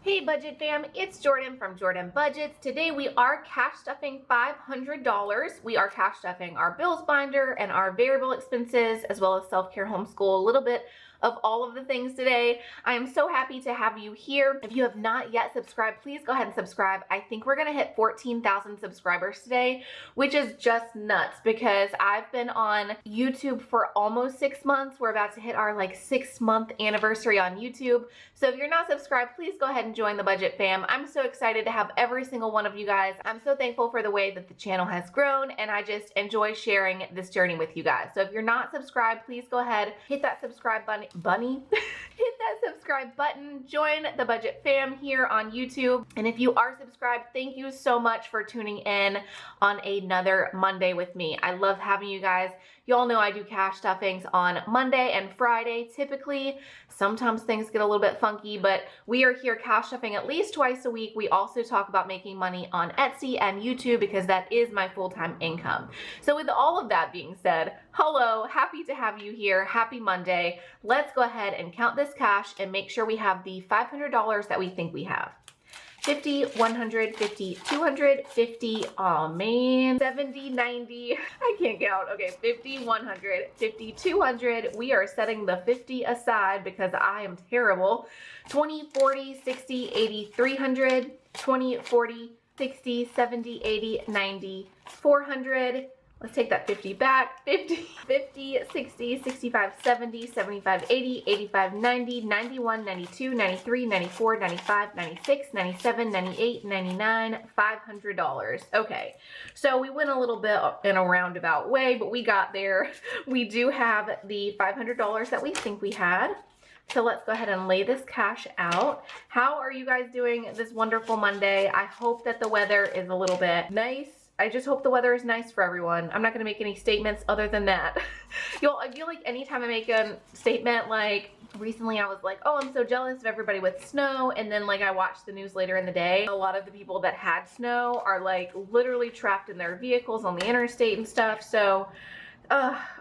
Hey Budget Fam, it's Jordan from Jordan Budgets. Today we are cash stuffing $500. We are cash stuffing our bills binder and our variable expenses as well as self-care homeschool, a little bit of all of the things today. I am so happy to have you here. If you have not yet subscribed, please go ahead and subscribe. I think we're gonna hit 14,000 subscribers today, which is just nuts because I've been on YouTube for almost 6 months. We're about to hit our 6-month anniversary on YouTube. So if you're not subscribed, please go ahead and join the Budget Fam. I'm so excited to have every single one of you guys. I'm so thankful for the way that the channel has grown, and I just enjoy sharing this journey with you guys. So if you're not subscribed, please go ahead, hit that subscribe button, hit that subscribe button, join the Budget Fam here on YouTube. And if you are subscribed, thank you so much for tuning in on another Monday with me. I love having you guys. You all know I do cash stuffings on Monday and Friday typically. Sometimes things get a little bit funky, but we are here cash stuffing at least twice a week. We also talk about making money on Etsy and YouTube because that is my full-time income. So with all of that being said, hello, happy to have you here. Happy Monday. Let's go ahead and count this cash and make sure we have the $500 that we think we have. 50, 100, 50, 200, 50, oh man, 70, 90, I can't count. Okay, 50, 100, 50, 200. We are setting the 50 aside because I am terrible. 20, 40, 60, 80, 300, 20, 40, 60, 70, 80, 90, 400. Let's take that 50 back. 50, 60, 65, 70, 75, 80, 85, 90, 91, 92, 93, 94, 95, 96, 97, 98, 99, $500. Okay, so we went a little bit in a roundabout way, but we got there. We do have the $500 that we think we had. So let's go ahead and lay this cash out. How are you guys doing this wonderful Monday? I hope that the weather is a little bit nice. I just hope the weather is nice for everyone. I'm not gonna make any statements other than that. I feel like anytime I make a statement, like recently I was like, oh, I'm so jealous of everybody with snow. And then I watched the news later in the day. A lot of the people that had snow are literally trapped in their vehicles on the interstate and stuff. So,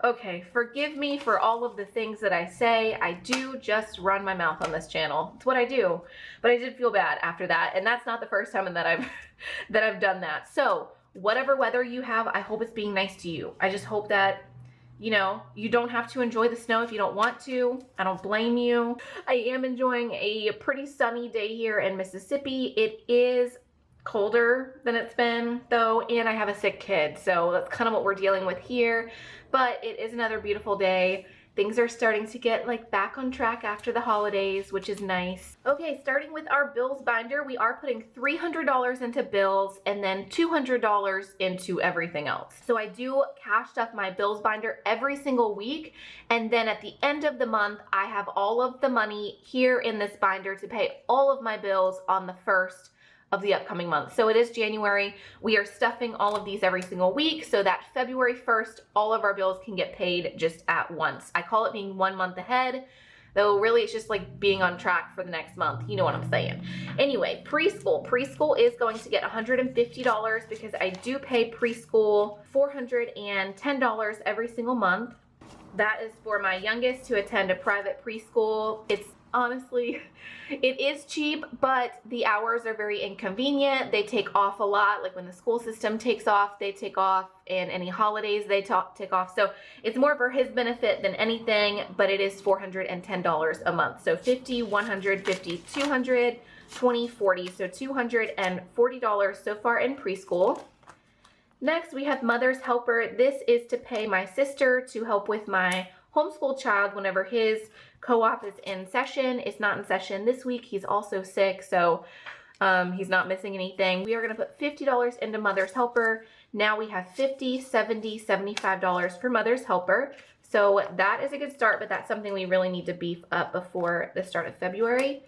okay, forgive me for all of the things that I say. I do just run my mouth on this channel. It's what I do. But I did feel bad after that. And that's not the first time that I've done that. So, whatever weather you have, I hope it's being nice to you. I just hope that, you don't have to enjoy the snow if you don't want to. I don't blame you. I am enjoying a pretty sunny day here in Mississippi. It is colder than it's been though, and I have a sick kid, so that's kind of what we're dealing with here. But it is another beautiful day. Things are starting to get back on track after the holidays, which is nice. Okay, starting with our bills binder, we are putting $300 into bills and then $200 into everything else. So I do cash stuff my bills binder every single week, and then at the end of the month, I have all of the money here in this binder to pay all of my bills on the 1st of the upcoming month. So it is January. We are stuffing all of these every single week so that February 1st, all of our bills can get paid just at once. I call it being 1 month ahead, though really it's just being on track for the next month. You know what I'm saying. Anyway, preschool. Preschool is going to get $150 because I do pay preschool $410 every single month. That is for my youngest to attend a private preschool. It's honestly, it is cheap, but the hours are very inconvenient. They take off a lot. When the school system takes off, they take off, and any holidays they take off. So it's more for his benefit than anything, but it is $410 a month. So 50, 100, 50, 200, 20, 40. So $240 so far in preschool. Next, we have Mother's Helper. This is to pay my sister to help with my homeschool child whenever his co-op is in session. It's not in session this week. He's also sick, so he's not missing anything. We are going to put $50 into Mother's Helper. Now we have $50, $70, $75 for Mother's Helper. So that is a good start, but that's something we really need to beef up before the start of February.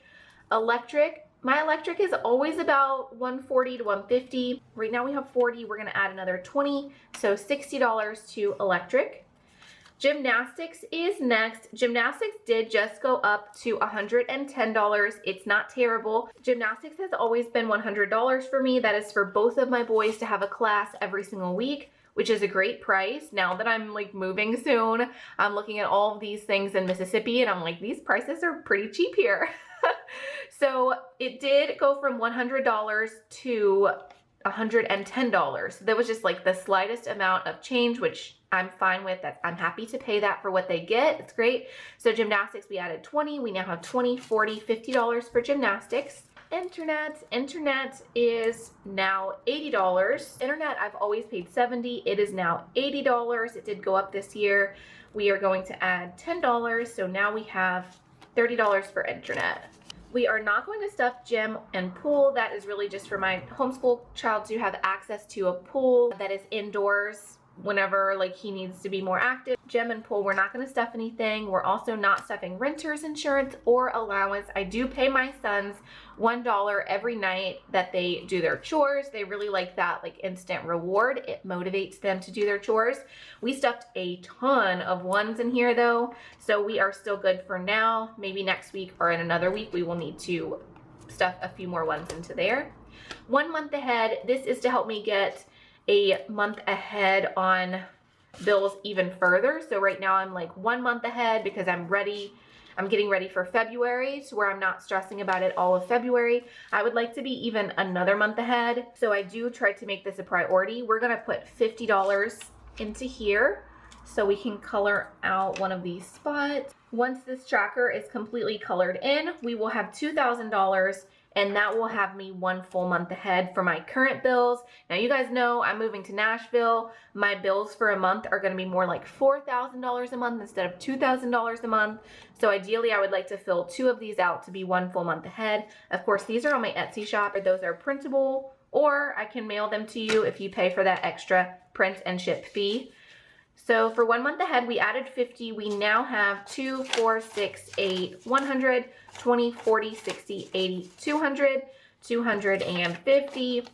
Electric. My electric is always about $140 to $150. Right now we have $40. We're going to add another $20, so $60 to electric. Gymnastics is next. Gymnastics did just go up to $110. It's not terrible. Gymnastics has always been $100 for me. That is for both of my boys to have a class every single week. which is a great price. Now that I'm like moving soon, I'm looking at all of these things in Mississippi and I'm like, these prices are pretty cheap here. So it did go from $100 to $110. That was just like the slightest amount of change, which I'm fine with. That I'm happy to pay that for what they get. It's great. So gymnastics, we added 20. We now have 20, 40, $50 for gymnastics. Internet is now $80. Internet, I've always paid $70. It is now $80. It did go up this year. We are going to add $10. So now we have $30 for internet. We are not going to stuff gym and pool. That is really just for my homeschool child to have access to a pool that is indoors whenever like he needs to be more active. Gym and pool, we're not going to stuff anything. We're also not stuffing renter's insurance or allowance. I do pay my sons $1 every night that they do their chores. They really like that like instant reward. It motivates them to do their chores. We stuffed a ton of ones in here though, so we are still good for now. Maybe next week or in another week we will need to stuff a few more ones into there. 1 month ahead, this is to help me get a month ahead on bills even further. So right now I'm like 1 month ahead because I'm getting ready for February, to where I'm not stressing about it all of February. I would like to be even another month ahead. So I do try to make this a priority. We're gonna put $50 into here so we can color out one of these spots. Once this tracker is completely colored in, we will have $2,000, and that will have me 1 full month ahead for my current bills. Now you guys know I'm moving to Nashville. My bills for a month are gonna be more like $4,000 a month instead of $2,000 a month. So ideally I would like to fill 2 of these out to be 1 full month ahead. Of course, these are on my Etsy shop, or those are printable, or I can mail them to you if you pay for that extra print and ship fee. So for 1 month ahead, we added 50. We now have 2, 4, 6, 8, 100, 20, 40, 60, 80, 200, 250,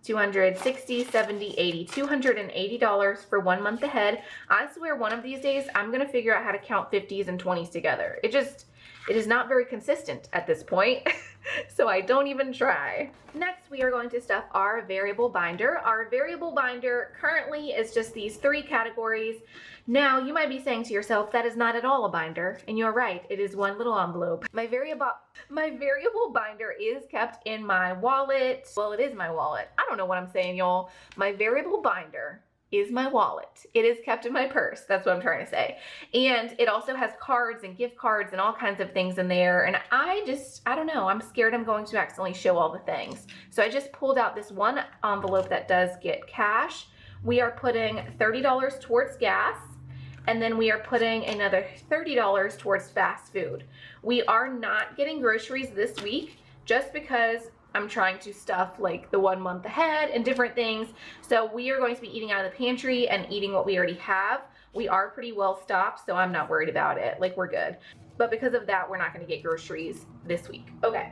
260, 70, 80, $280 for 1 month ahead. I swear one of these days I'm gonna figure out how to count 50s and 20s together. It is not very consistent at this point, so I don't even try. Next, we are going to stuff our variable binder. Our variable binder currently is just these 3 categories. Now, you might be saying to yourself, that is not at all a binder, and you're right, it is one little envelope. My variable binder is kept in my wallet. Well, it is my wallet. I don't know what I'm saying, y'all. My variable binder is my wallet. It is kept in my purse. That's what I'm trying to say. And it also has cards and gift cards and all kinds of things in there. And I don't know, I'm scared I'm going to accidentally show all the things. So I just pulled out this one envelope that does get cash. We are putting $30 towards gas, and then we are putting another $30 towards fast food. We are not getting groceries this week just because I'm trying to stuff like the 1 month ahead and different things. So we are going to be eating out of the pantry and eating what we already have. We are pretty well stocked, so I'm not worried about it. Like, we're good. But because of that, we're not going to get groceries this week. Okay.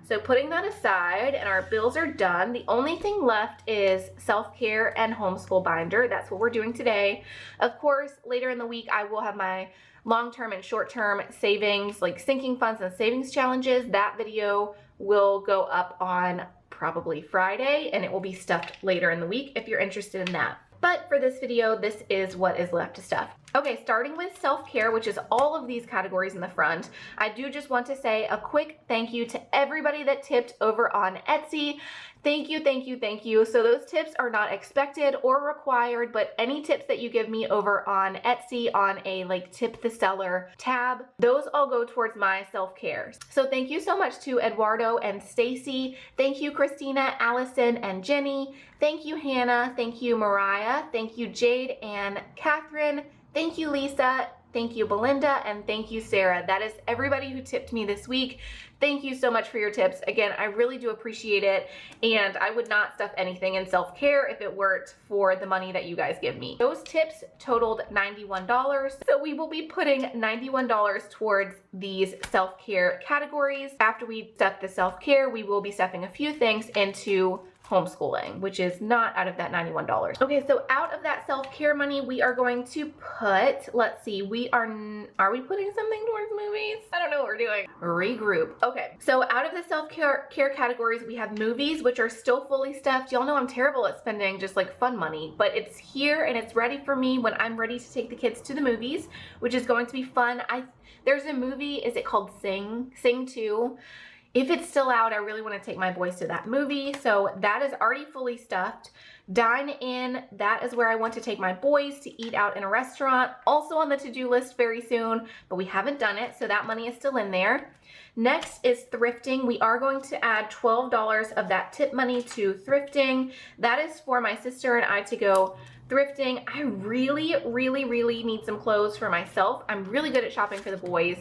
So putting that aside, and our bills are done, the only thing left is self-care and homeschool binder. That's what we're doing today. Of course, later in the week, I will have my long-term and short-term savings, like sinking funds and savings challenges. That video will go up on probably Friday, and it will be stuffed later in the week if you're interested in that. But for this video, this is what is left to stuff. Okay, starting with self-care, which is all of these categories in the front, I do just want to say a quick thank you to everybody that tipped over on Etsy. Thank you, thank you, thank you. So those tips are not expected or required, but any tips that you give me over on Etsy on a like tip the seller tab, those all go towards my self-care. So thank you so much to Eduardo and Stacy. Thank you, Christina, Allison, and Jenny. Thank you, Hannah. Thank you, Mariah. Thank you, Jade and Catherine. Thank you, Lisa. Thank you, Belinda, and thank you, Sarah. That is everybody who tipped me this week. Thank you so much for your tips. Again, I really do appreciate it, and I would not stuff anything in self-care if it weren't for the money that you guys give me. Those tips totaled $91, so we will be putting $91 towards these self-care categories. After we stuff the self-care, we will be stuffing a few things into homeschooling, which is not out of that $91. Okay, so out of that self-care money, we are going to put, let's see, are we putting something towards movies? I don't know what we're doing. Regroup. Okay, so out of the self-care categories, we have movies, which are still fully stuffed. Y'all know I'm terrible at spending just like fun money, but it's here and it's ready for me when I'm ready to take the kids to the movies, which is going to be fun. There's a movie, is it called Sing 2? If it's still out, I really want to take my boys to that movie. So that is already fully stuffed. Dine in, that is where I want to take my boys to eat out in a restaurant. Also on the to-do list very soon, but we haven't done it, so that money is still in there. Next is thrifting. We are going to add $12 of that tip money to thrifting. That is for my sister and I to go thrifting. I really, really, really need some clothes for myself. I'm really good at shopping for the boys.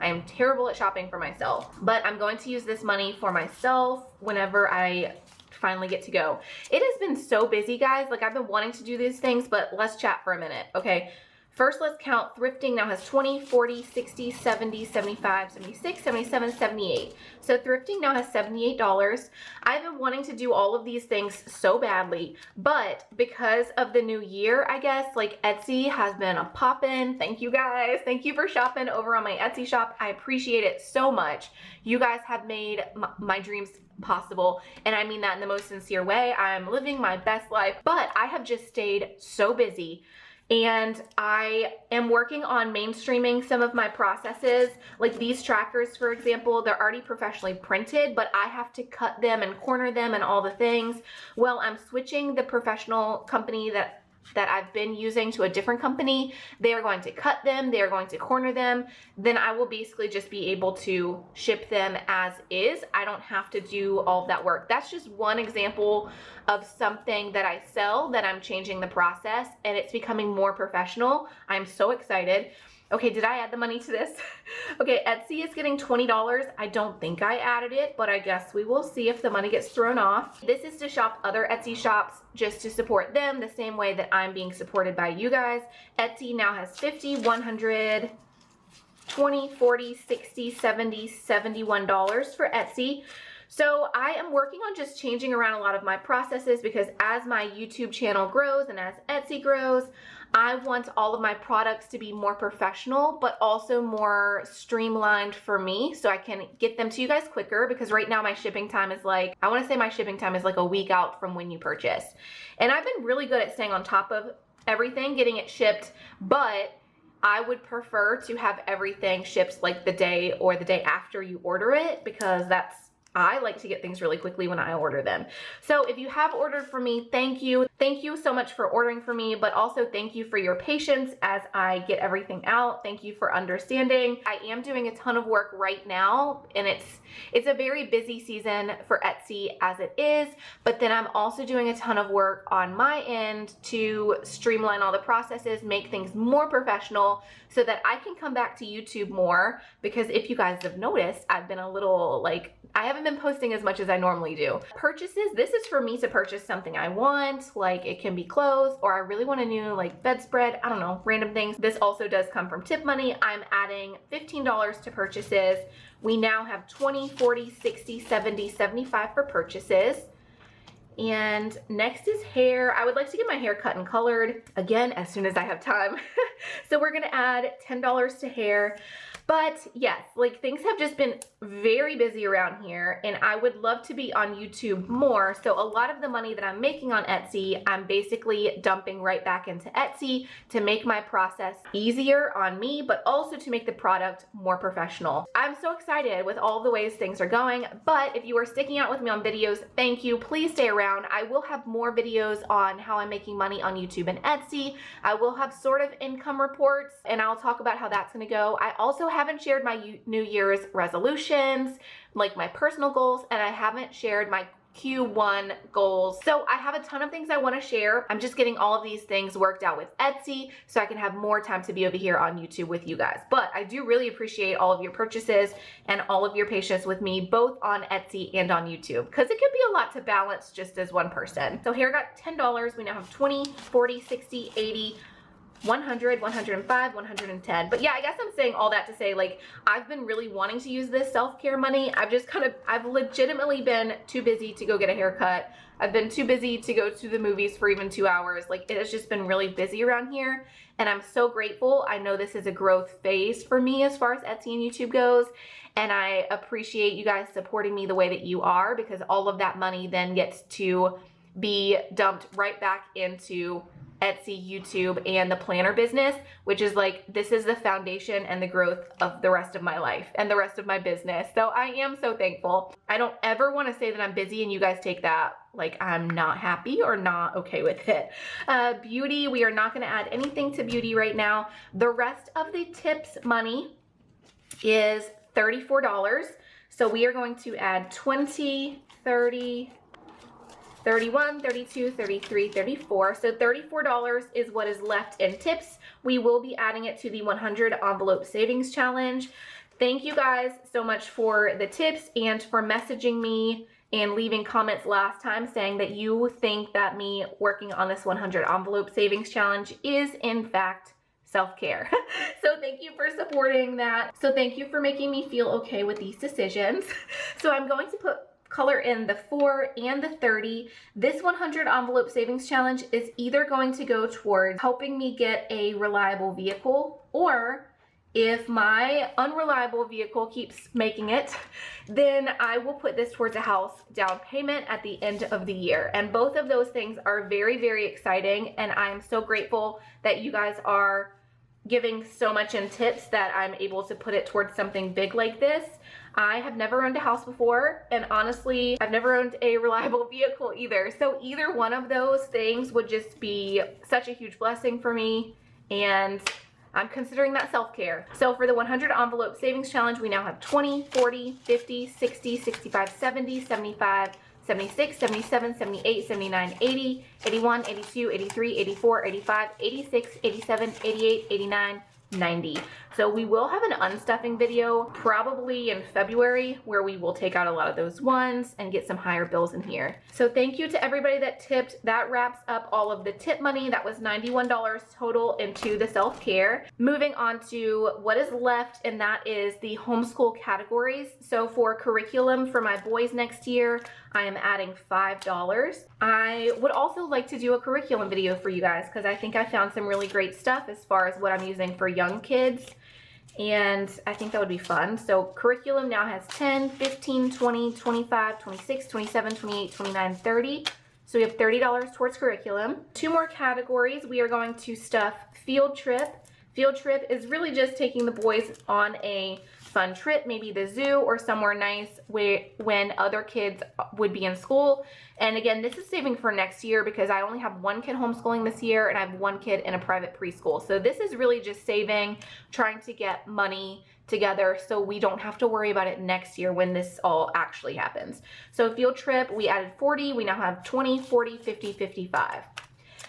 I am terrible at shopping for myself, but I'm going to use this money for myself whenever I finally get to go. It has been so busy, guys. Like, I've been wanting to do these things, but let's chat for a minute, okay? First, let's count. Thrifting now has 20, 40, 60, 70, 75, 76, 77, 78. So thrifting now has $78. I've been wanting to do all of these things so badly, but because of the new year, I guess, like Etsy has been a poppin'. Thank you guys. Thank you for shopping over on my Etsy shop. I appreciate it so much. You guys have made my dreams possible, and I mean that in the most sincere way. I'm living my best life, but I have just stayed so busy. And I am working on mainstreaming some of my processes. Like these trackers, for example, they're already professionally printed, but I have to cut them and corner them and all the things. Well, I'm switching the professional company that I've been using to a different company. They are going to cut them, they are going to corner them. Then I will basically just be able to ship them as is. I don't have to do all of that work. That's just one example of something that I sell that I'm changing the process and it's becoming more professional. I'm so excited. Okay, did I add the money to this? Okay, Etsy is getting $20. I don't think I added it, but I guess we will see if the money gets thrown off. This is to shop other Etsy shops just to support them the same way that I'm being supported by you guys. Etsy now has 50, 100, 20, 40, 60, 70, $71 for Etsy. So I am working on just changing around a lot of my processes because as my YouTube channel grows and as Etsy grows, I want all of my products to be more professional, but also more streamlined for me so I can get them to you guys quicker, because right now my shipping time is like, I want to say my shipping time is like a week out from when you purchase. And I've been really good at staying on top of everything, getting it shipped, but I would prefer to have everything shipped like the day or the day after you order it, because I like to get things really quickly when I order them. So if you have ordered from me, thank you. Thank you so much for ordering from me, but also thank you for your patience as I get everything out. Thank you for understanding. I am doing a ton of work right now, and it's a very busy season for Etsy as it is, but then I'm also doing a ton of work on my end to streamline all the processes, make things more professional so that I can come back to YouTube more, because if you guys have noticed, I've been a little like, I haven't been posting as much as I normally do. Purchases, this is for me to purchase something I want, like it can be clothes, or I really want a new like bedspread, I don't know, random things. This also does come from tip money. I'm adding $15 to purchases. We now have 20, 40, 60, 70, 75 for purchases. And next is hair. I would like to get my hair cut and colored again as soon as I have time. So we're gonna add $10 to hair. But yes, like things have just been very busy around here, and I would love to be on YouTube more. So a lot of the money that I'm making on Etsy, I'm basically dumping right back into Etsy to make my process easier on me, but also to make the product more professional. I'm so excited with all the ways things are going, but if you are sticking out with me on videos, thank you. Please stay around. I will have more videos on how I'm making money on YouTube and Etsy. I will have sort of income reports, and I'll talk about how that's gonna go. I also haven't shared my New Year's resolutions, like my personal goals, and I haven't shared my Q1 goals. So I have a ton of things I want to share. I'm just getting all of these things worked out with Etsy so I can have more time to be over here on YouTube with you guys. But I do really appreciate all of your purchases and all of your patience with me, both on Etsy and on YouTube, because it can be a lot to balance just as one person. So here I got $10. We now have 20, 40, 60, 80, 100, 105, 110. But yeah, I guess I'm saying all that to say, like, I've been really wanting to use this self-care money. I've legitimately been too busy to go get a haircut. I've been too busy to go to the movies for even 2 hours. Like, it has just been really busy around here, and I'm so grateful. I know this is a growth phase for me as far as Etsy and YouTube goes, and I appreciate you guys supporting me the way that you are, because all of that money then gets to be dumped right back into Etsy, YouTube, and the planner business, which is like, this is the foundation and the growth of the rest of my life and the rest of my business. So I am so thankful. I don't ever want to say that I'm busy and you guys take that like I'm not happy or not okay with it. Beauty, we are not going to add anything to beauty right now. The rest of the tips money is $34. So we are going to add 20, 30, 31, 32, 33, 34. So $34 is what is left in tips. We will be adding it to the 100 envelope savings challenge. Thank you guys so much for the tips and for messaging me and leaving comments last time saying that you think that me working on this 100 envelope savings challenge is in fact self-care. So thank you for supporting that. So thank you for making me feel okay with these decisions. So I'm going to put color in the 4 and the 30. This 100 envelope savings challenge is either going to go towards helping me get a reliable vehicle, or if my unreliable vehicle keeps making it, then I will put this towards a house down payment at the end of the year. And both of those things are very, very exciting, and I'm so grateful that you guys are giving so much in tips that I'm able to put it towards something big like this. I have never owned a house before, and honestly, I've never owned a reliable vehicle either. So either one of those things would just be such a huge blessing for me, and I'm considering that self-care. So for the 100 envelope savings challenge, we now have 20, 40, 50, 60, 65, 70, 75, 76, 77, 78, 79, 80, 81, 82, 83, 84, 85, 86, 87, 88, 89, 90. So we will have an unstuffing video probably in February where we will take out a lot of those ones and get some higher bills in here. So thank you to everybody that tipped. That wraps up all of the tip money. That was $91 total into the self-care. Moving on to what is left, and that is the homeschool categories. So for curriculum for my boys next year, I am adding $5. I would also like to do a curriculum video for you guys because I think I found some really great stuff as far as what I'm using for young kids, and I think that would be fun. So curriculum now has 10, 15, 20, 25, 26, 27, 28, 29, 30. So we have $30 towards curriculum. 2 more categories. We are going to stuff field trip. Field trip is really just taking the boys on a fun trip, maybe the zoo or somewhere nice when other kids would be in school. And again, this is saving for next year because I only have 1 kid homeschooling this year and I have 1 kid in a private preschool. So this is really just saving, trying to get money together so we don't have to worry about it next year when this all actually happens. So field trip, we added 40, we now have 20, 40, 50, 55.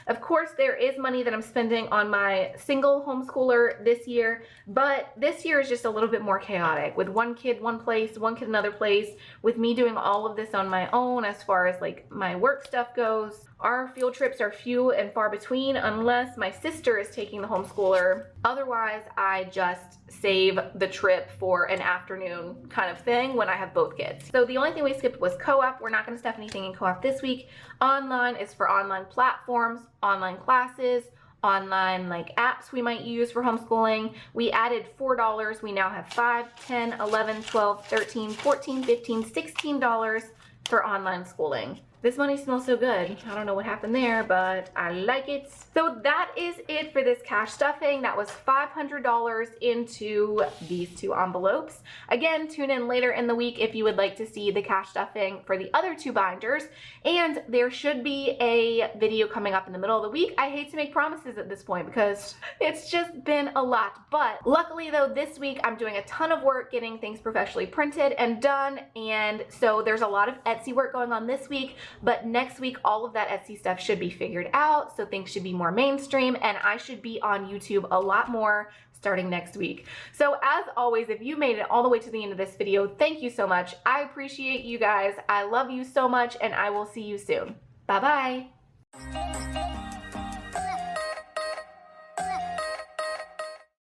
Of course, there is money that I'm spending on my single homeschooler this year, but this year is just a little bit more chaotic with 1 kid one place, 1 kid another place, with me doing all of this on my own as far as like my work stuff goes. Our field trips are few and far between unless my sister is taking the homeschooler. Otherwise, I just save the trip for an afternoon kind of thing when I have both kids. So the only thing we skipped was co-op. We're not going to stuff anything in co-op this week. Online is for online platforms, online classes, online like apps we might use for homeschooling. We added $4. We now have 5, 10, 11, 12, 13, 14, 15, $16 for online schooling. This money smells so good. I don't know what happened there, but I like it. So that is it for this cash stuffing. That was $500 into these 2 envelopes. Again, tune in later in the week if you would like to see the cash stuffing for the other 2 binders. And there should be a video coming up in the middle of the week. I hate to make promises at this point because it's just been a lot. But luckily though, this week I'm doing a ton of work getting things professionally printed and done. And so there's a lot of Etsy work going on this week. But next week, all of that Etsy stuff should be figured out, so things should be more mainstream, and I should be on YouTube a lot more starting next week. So as always, if you made it all the way to the end of this video, thank you so much. I appreciate you guys. I love you so much, and I will see you soon. Bye-bye.